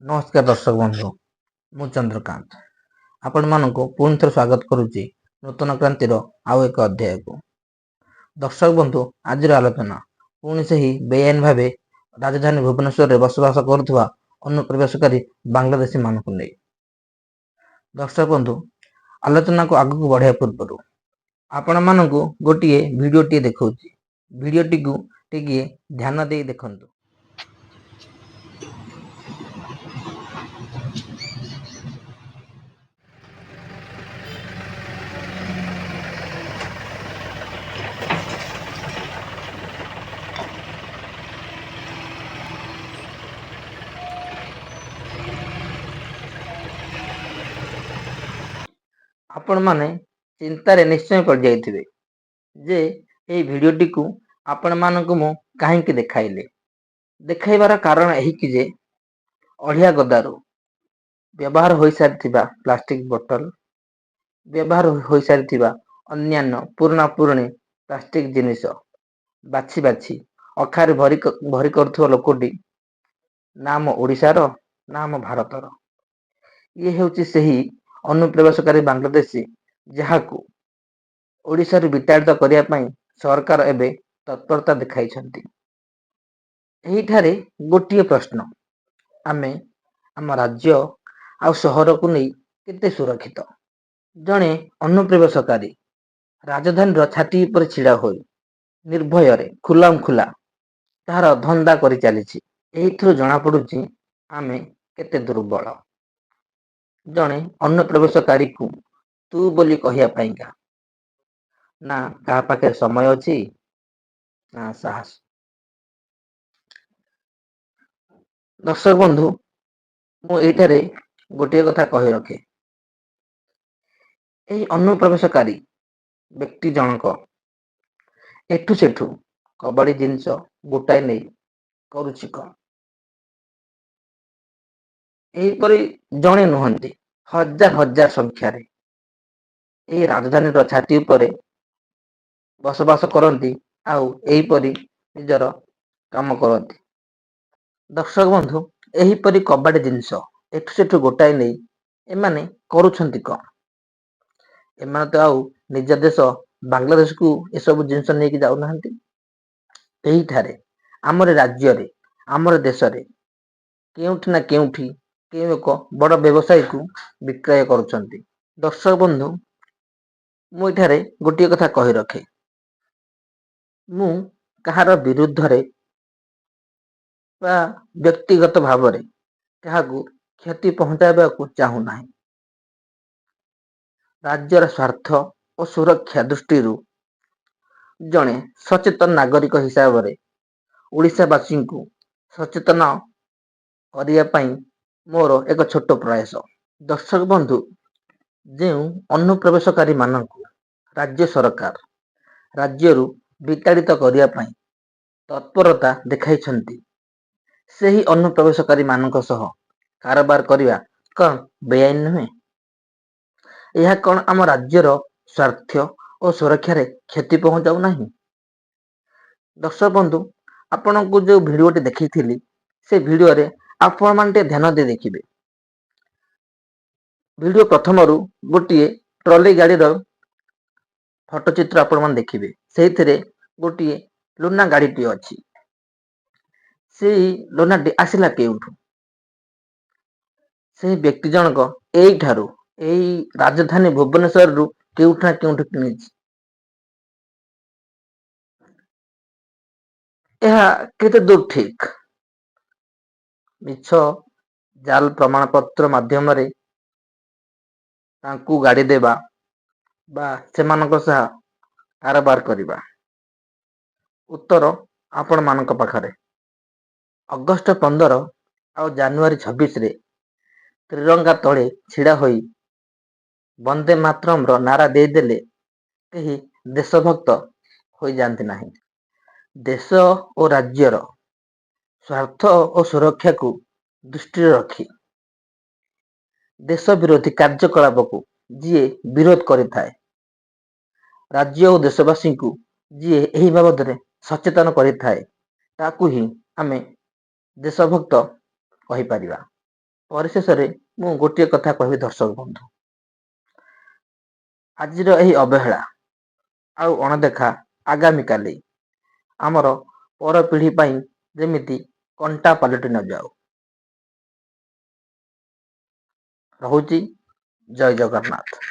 नमस्कार दर्शक बंधु मु चंद्रकांत आपण मानक पुणी थे स्वागत करुच्ची नूतन क्रांतिर आउ एक अध्याय को। दर्शक बंधु आज आलोचना पुणी से ही बेआईन भाव राजधानी भुवनेश्वर में बसवास करुवा अनुप्रवेशकारी बांग्लादेशी मानक नहीं। दर्शक बंधु आलोचना को आग को बढ़ाया पूर्व आपण मानक गोटे भिडटी देखा भिडटी को टिके ध्यान दे देखु। आपण माने चिंतार निश्चय पड़ जाइथिबे जे ए भिडियोटी को आपण मानक मु काहेकि देखाइबार कारण यही कि जे अढ़िया गदारू व्यवहार हो सारिथिबा प्लास्टिक बोतल व्यवहार हो सारिथिबा अन्यान्य पुराना पुराणी प्लास्टिक जिनिस बाछि बाछि अखारे भरी करुथुबा लोकटी नाम ओडिशार नाम भारतर ये हेउची सही अनुप्रवेशकारी बांग्लादेशी जहाकू ओडिशा विताड़ित करने सरकार एवं तत्परता देखाई। एहिठारे गोटे प्रश्न आमे आम राज्य आ सहर को नहीं केते सुरक्षित। जड़े अनुप्रवेशकारी राजधानी छाती पर छिड़ा हो निर्भय खुलाम खुला तार धंदा कर चली जना पड़ुची आमे केते दुर्बल। जड़े अनुप्रवेशकारी को तू बोली कहया पाइंका ना का पाखे समय अच्छी ना साहस। दर्शक बंधु मुझे गोटे कथा कही रखे यही अनुप्रवेशकारी व्यक्ति जनक एठू सेठू कबाड़ी जिनस गोटाए नहीं करुची कौन यहीपरी जड़े नुहति हजार हजार संख्यार यही राजधानी छाती उपरे बसवास करती आईपरी निजर काम करती। दर्शक बंधु एहीपरी कबाड़ी जिनस एठू सेठू गोटाए नहीं एमाने करुछंती कौन एमाने तो आउ निज देश बांग्लादेश को ये सब जिनस नहीं जाऊ नाहंती। एही ठारे आमर राज्य रे आमर देश रे केउठी ना केउठी केउ एक बड़ व्यवसायी को विक्रय करुछंती। दर्शक बंधु मु एठारे गोटे कथा कही रखे मु कहार विरुद्ध रे व्यक्तिगत भाव में क्या क्षति पहुंचाइबा को चाहू ना। राज्यर स्वार्थ और सुरक्षा दृष्टि जड़े सचेतन नागरिक हिसाब से ओडिशावासी को सचेतन करने मोर एक छोट प्रयास। दर्शक बंधु जो अनुप्रवेशकारी मानक राज्य सरकार राज्य विताड़ित करने तत्परता देखाई से ही अनुप्रवेशकारी मानक सह कारोबार करने कौन बेआईन नुहे। यह कौन आम राज्यर स्वार्थ और सुरक्षा रे क्षति पहुंचाऊ नहीं। दर्शक बंधु आपण को जो भिडियोटी देखी से भिडियो रे आपण मानते ध्यान दे देखिए भिडियो प्रथम गोटे ट्रॉली गाड़ी फोटोचित्र आपण मैंने देखिए से गोटे लुना गाड़ी टी अच्छी से लुना आसला केउठू से व्यक्ति जनक यही राजधानी भुवनेश्वर रु केउठा केउठू किनी केते दूर ठीक मिछ जाल प्रमाण पत्र माध्यम रे तांकू गाड़ी देबा बा सेमानक सह कारोबार करिबा। उत्तर आपण मानक पाखरे अगस्ट 15 और जनवरी 26 रे त्रिरंगा तले छिड़ा होई वंदे मातरम रो नारा देदेले कहीं देशभक्त हो जाती नहीं। देश और राज्यर स्वार्थ और सुरक्षा को दृष्टि रखी देश विरोधी कार्यकलाप को जी विरोध करें राज्य और देशवासी को जी यही बाबद में सचेतन करें ही आमे देशभक्त कही परिबा। ପରିଶେଷରେ ମୁଁ ଗୋଟିଏ କଥା କହିବି ଦର୍ଶକ ବନ୍ଧୁ, ଆଜିର ଏହି ଅବହେଳା ଆଉ ଅଣଦେଖା ଆଗାମୀକାଲି ଆମର ପର ପିଢ଼ି ପାଇଁ ଯେମିତି କଣ୍ଟା ପାଲଟି ନଯାଉ। ରହୁଛି, ଜୟ ଜଗନ୍ନାଥ।